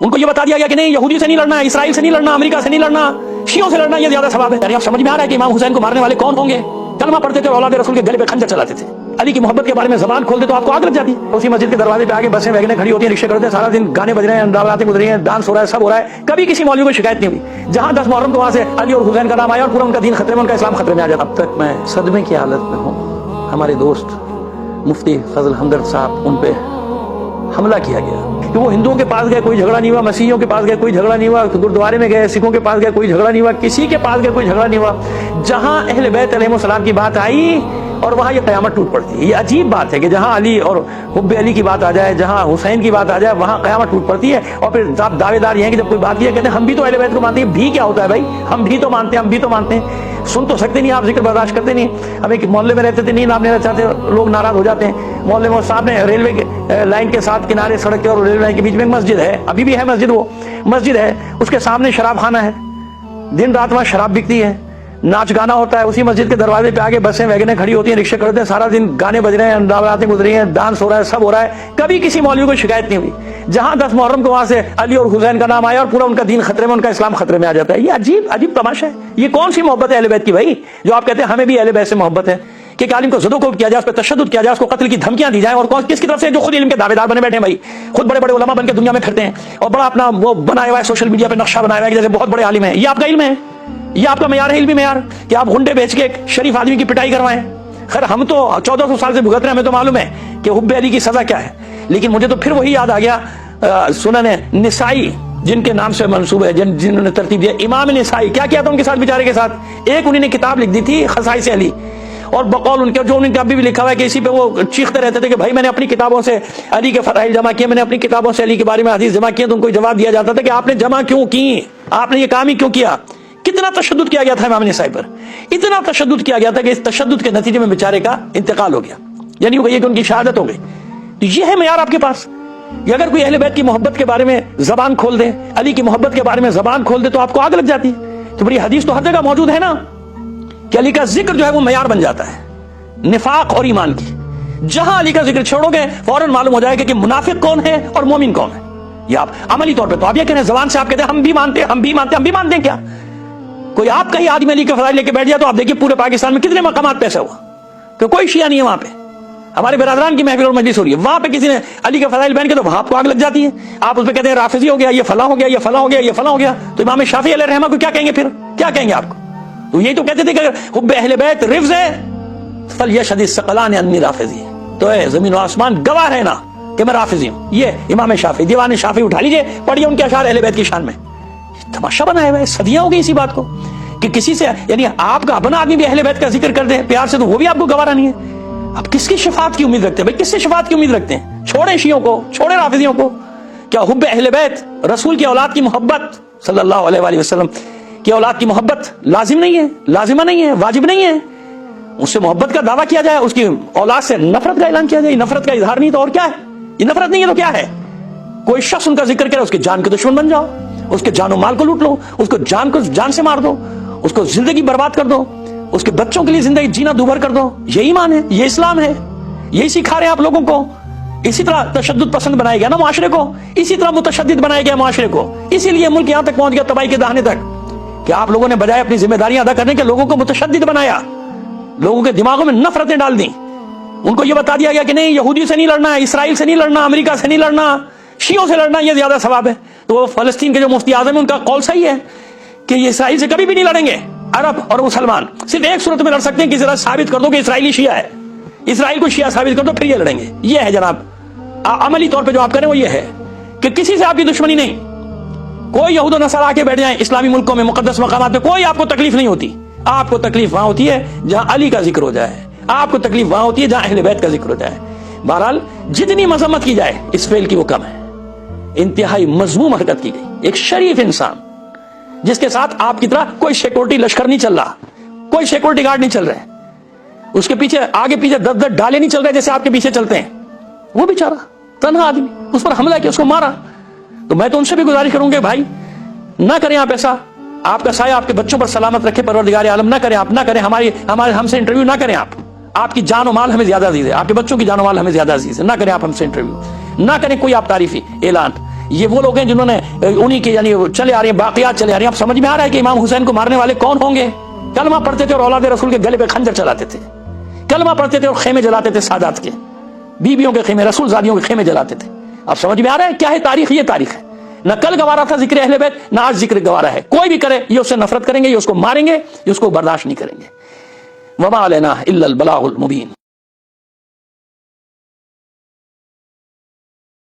उनको ये बता दिया गया कि नहीं, यहूदी से नहीं लड़ना, इसराइल से नहीं लड़ना, अमेरिका से नहीं लड़ना, शियों से लड़ना, ये ज्यादा सवाब है। अब समझ में आ रहा है कि इमाम हुसैन को मारने वाले कौन होंगे? कलमा पढ़ते थे, औलाद रसूल के गले पे खंजर चलाते थे। अली की मोहब्बत के बारे में जबान खोल दे तो आपको आग लग जाती है। उसी मस्जिद के दरवाजे पे आगे बसें वैगनें खड़ी होती हैं, रिक्शे करते हैं, सारा दिन गाने बज रहे हैं, रातें गुजरी हैं, डांस हो रहा है, सब हो रहा है, कभी किसी मौलवी को शिकायत नहीं हुई। जहां 10 मुहर्रम को वहां से अली और हुसैन का नाम आया और पूरा उनका दीन खतरे में, उनका इस्लाम खतरे में आ जाता। अब तक मैं सदमे की हालत में हूँ। हमारे दोस्त मुफ्ती फजल हमदर्द साहब, उन पे हमला किया गया कि वो हिंदुओं के पास गए, कोई झगड़ा नहीं हुआ, मसीहियों के पास गए, कोई झगड़ा नहीं हुआ, गुरुद्वारे में गए, सिखों के पास गए, कोई झगड़ा नहीं हुआ, किसी के पास गए, कोई झगड़ा नहीं हुआ। जहां अहले बैत अलैहिस्सलाम की बात आई और वहां ये कयामत टूट पड़ती है। ये अजीब बात है कि जहां अली और हुब्बे अली की बात आ जाए, जहां हुसैन की बात आ जाए, वहां कयामत टूट पड़ती है। और फिर आप दावेदार ये हैं कि जब कोई बात किया कहते हैं हम भी तो अहले बैत को मानते हैं। भी क्या होता है भाई? हम भी तो मानते हैं, हम भी तो मानते हैं। सुन तो सकते नहीं, आप जिक्र बर्दाश्त करते नहीं। हम एक मोहल्ले में रहते थे, नींद आप लेना चाहते, लोग नाराज हो जाते हैं। मोहल्ले में सामने रेलवे के लाइन के साथ किनारे सड़क के और रेलवे लाइन के बीच में एक मस्जिद है, अभी भी है मस्जिद, वो मस्जिद है, उसके सामने शराब खाना है। दिन रात वहां शराब बिकती है, नाच गाना होता है। उसी मस्जिद के दरवाजे पे आगे बसें वैगनें खड़ी होती हैं, रिक्शे करते हैं, सारा दिन गाने बज रहे हैं, रातें गुजरी हैं, डांस हो रहा है, सब हो रहा है, कभी किसी मौलवी को शिकायत नहीं हुई। जहां 10 मुहर्रम को वहां से अली और हुसैन का नाम आया और पूरा उनका दीन खतरे में, उनका इस्लाम खतरे में आ जाता है। ये अजीब अजीब तमाशा है। ये कौन सी मोहब्बत है अहले बैत की भाई, जो आप कहते हैं हमें भी अहले बैत से मोहब्बत है कि एक आलिम को ज़ुदो किया जाए, उस पर तशद्दुद किया जाए, उसको कत्ल की धमकियां दी जाए। और कौन किसकी तरफ से? जो खुद इल्म के दावेदार बने बैठे हैं भाई, खुद बड़े बड़े उलमा बन के दुनिया में फिरते हैं और बड़ा अपना वो बनाया हुआ है, सोशल मीडिया पे नक्शा बनाया हुआ है कि जैसे बहुत बड़े आलिम है। ये आपका इल्म है? ये आपका मेयार है इल्मी मेयार कि आप गुंडे बेच के एक शरीफ आदमी की पिटाई करवाएं? खैर हम तो 1400 साल से भुगत रहे हैं, हमें तो मालूम है कि हुब्बे अली की सजा क्या है। लेकिन मुझे तो फिर वही याद आ गया, सुनन निसाई जिनके नाम से मंसूब है, जिन्होंने तरतीब दिया, इमाम निसाई, क्या किया था उनके साथ बेचारे के साथ? एक उन्होंने किताब लिख दी थी खसाइस अली, और बकौल उनके, जो उनके अभी भी लिखा हुआ है कि इसी पे वो चीखते रहते थे कि भाई मैंने अपनी किताबों से अली के फराइल जमा किए, मैंने अपनी किताबों से अली के बारे में हदीस जमा किए। तो उनको जवाब दिया जाता था कि आपने जमा क्यों की, आपने ये काम ही क्यों किया? कितना तशद्दुद किया गया था इमाम निसाई पर, इतना तशद्दुद किया गया था कि इस तशद्दुद के नतीजे में बेचारे का इंतकाल हो गया, यानी हो गई कि उनकी शहादत हो गई। तो ये है मेयार आपके पास कि अगर कोई अहले बैत की मोहब्बत के बारे में जबान खोल दे, अली की मोहब्बत के बारे में जबान खोल दे तो आपको आग लग जाती है। तो बड़ी हदीस तो हर जगह मौजूद है ना कि अली का जिक्र जो है वो मेयार बन जाता है निफाक और ईमान की। जहां अली का जिक्र छोड़ोगे फौरन मालूम हो जाएगा कि मुनाफिक कौन है और मोमिन कौन है। ये आप अमली तौर पे तो आप ये कह रहे हैं, जबान से आप कहते हैं हम भी मानते हैं, हम भी मानते हैं, हम भी मानते हैं। क्या कोई आपका ही आदमी अली के फजाइल लेके बैठ जाए तो आप देखिए पूरे पाकिस्तान में कितने मकामात पे ऐसा हुआ कि कोई शिया नहीं है वहां पे। हमारे बिरादरान की महफिल और मजलिस हो रही है, वहां पे किसी ने अली के फजाइल पहन के तो वहां आपको आग लग जाती है। आप उस पर कहते हैं राफिजी हो गया, ये फला हो गया, ये फला हो गया, ये फला हो गया। तो इमाम शाफी अलैहि रहमा को क्या कहेंगे? फिर क्या कहेंगे आपको? तो यही तो कहते थे कि अगर हुब्बे अहले बैत रिफ्ज़ है फलयशहद अस्सक़लान अन्नी राफिज़ी, तो जमीन और आसमान गवाह है ना कि मैं राफिजी हूं। ये इमाम शाफी, दीवान शाफी उठा लीजिए, पढ़िए उनके अशार अहले बैत की शान में। तमाशा बनाया हुआ है, सदियां हो गई इसी बात को कि किसी से, यानी आपका अपना आदमी भी अहले बैत का जिक्र कर दे प्यार से तो वो भी आपको गवारा नहीं है। आप किसकी शफाअत की उम्मीद रखते हैं भाई? किससे शफाअत की उम्मीद रखते हैं? छोड़े शियों को, छोड़े राफिजियों को। क्या हुब्बे अहले बैत, रसूल की औलाद की मोहब्बत, सल्लल्लाहु अलैहि वसल्लम की औलाद की मोहब्बत लाजिम नहीं है, लाजिमा नहीं है, वाजिब नहीं है? उससे मोहब्बत का दावा किया जाए, उसकी औलाद से नफरत का ऐलान किया जाए, नफरत का इजहार नहीं तो और क्या है? ये नफरत नहीं है तो क्या है? कोई शख्स उनका जिक्र करे, उसके जान के दुश्मन बन जाओ, उसके जानो माल को लूट लो, उसको जान से मार दो, उसको जिंदगी बर्बाद कर दो, उसके बच्चों के लिए जिंदगी जीना दूभर कर दो। ये ईमान है, ये इस्लाम है, यही सिखा रहे हैं आप लोगों को। इसी तरह तशद्दुद पसंद बनाया गया ना माशरे को, इसी तरह मुतशद्दिद बनाया गया माशरे को। इसीलिए मुल्क यहां तक पहुंच गया तबाही के दाहने तक कि आप लोगों ने बजाय अपनी जिम्मेदारियां अदा करने के लोगों को मुतशद्दिद बनाया, लोगों के दिमागों में नफरतें डाल दी। उनको यह बता दिया गया कि नहीं, यहूदी से नहीं लड़ना, इसराइल से नहीं लड़ना, अमेरिका से नहीं लड़ना, शियों से लड़ना, ये ज्यादा सवाब है। तो वो फलस्तीन के जो मुफ्ती आजम है उनका कौल सही है कि ये इसराइल से कभी भी नहीं लड़ेंगे। अरब और मुसलमान सिर्फ एक सूरत में लड़ सकते हैं कि जरा साबित कर दो कि इसराइली शिया है, इसराइल को शिया साबित कर दो, फिर ये लड़ेंगे। ये है जनाब अमली तौर पे जो आप करें वो ये है कि किसी से आपकी दुश्मनी नहीं। कोई यहूद और नसारा आके बैठ जाए इस्लामी मुल्कों में, मुकद्दस मकामात पे, कोई आपको तकलीफ नहीं होती। आपको तकलीफ वहां होती है जहां अली का जिक्र हो जाए, आपको तकलीफ वहां होती है जहां अहले बैत का जिक्र हो जाए। बहरहाल जितनी मजम्मत की जाए इस फेल की वो कम है। इंतहाई मजमूम हरकत की गई। एक शरीफ इंसान जिसके साथ आपकी तरह कोई सिक्योरिटी लश्कर नहीं चल रहा, कोई सिक्योरिटी गार्ड नहीं चल रहे, उसके पीछे आगे पीछे 10-10 डाले नहीं चल रहे जैसे आपके पीछे चलते हैं, वो बेचारा तन्हा आदमी, उस पर हमला किया, उसको मारा। तो मैं तो उनसे भी गुजारिश करूंगा भाई ना करें आप ऐसा, आपका साया आपके बच्चों पर सलामत रखे परवरदिगार आलम, ना करें आप, ना करें। हमारे हमसे इंटरव्यू ना करें आप, आपकी जान और माल हमें ज्यादा अजीज है, आपके बच्चों की जान और माल हमें ज्यादा अजीज है, ना करें आप हमसे इंटरव्यू, ना करें कोई आप तारीफी ऐलान یہ وہ لوگ ہیں جنہوں نے انہی کے یعنی چلے آ رہے ہیں باقیات چلے آ رہے ہیں. اب سمجھ میں آ رہا ہے کہ امام حسین کو مارنے والے کون ہوں گے؟ کلمہ پڑھتے تھے اور اولاد رسول کے گلے پہ خنجر چلاتے تھے. کلمہ پڑھتے تھے اور خیمے جلاتے تھے سادات کے, بیویوں کے خیمے, رسول زادیوں کے خیمے جلاتے تھے. اب سمجھ میں آ رہا ہے کیا ہے تاریخ؟ یہ تاریخ ہے. نہ کل گوارا تھا ذکر اہل بیت, نہ آج ذکر گوارا ہے. کوئی بھی کرے یہ اس سے نفرت کریں گے, یہ اس کو ماریں گے, یہ اس کو برداشت نہیں کریں گے. وما علینا الا البلاغ المبین.